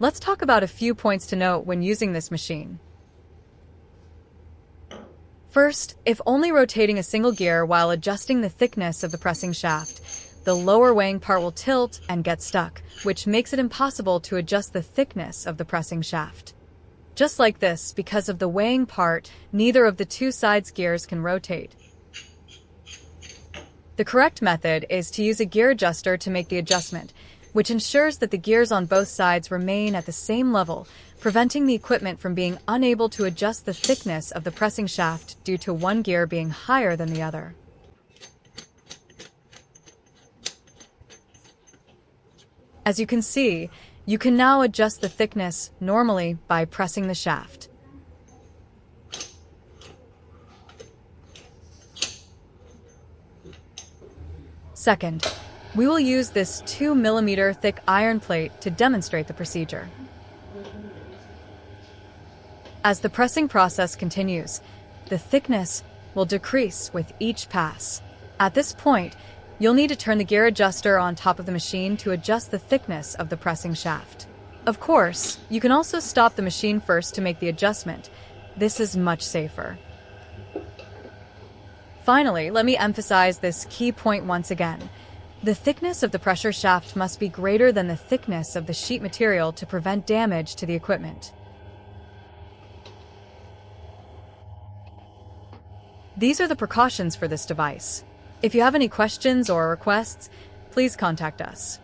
Let's talk about a few points to note when using this machine. First, if only rotating a single gear while adjusting the thickness of the pressing shaft, the lower weighing part will tilt and get stuck, which makes it impossible to adjust the thickness of the pressing shaft. Just like this, because of the weighing part, neither of the two sides gears can rotate. The correct method is to use a gear adjuster to make the adjustment, which ensures that the gears on both sides remain at the same level, preventing the equipment from being unable to adjust the thickness of the pressing shaft due to one gear being higher than the other. As you can see, you can now adjust the thickness normally by pressing the shaft. Second, we will use this 2 mm thick iron plate to demonstrate the procedure. As the pressing process continues, the thickness will decrease with each pass. At this point, you'll need to turn the gear adjuster on top of the machine to adjust the thickness of the pressing shaft. Of course, you can also stop the machine first to make the adjustment. This is much safer. Finally, let me emphasize this key point once again. The thickness of the pressure shaft must be greater than the thickness of the sheet material to prevent damage to the equipment. These are the precautions for this device. If you have any questions or requests, please contact us.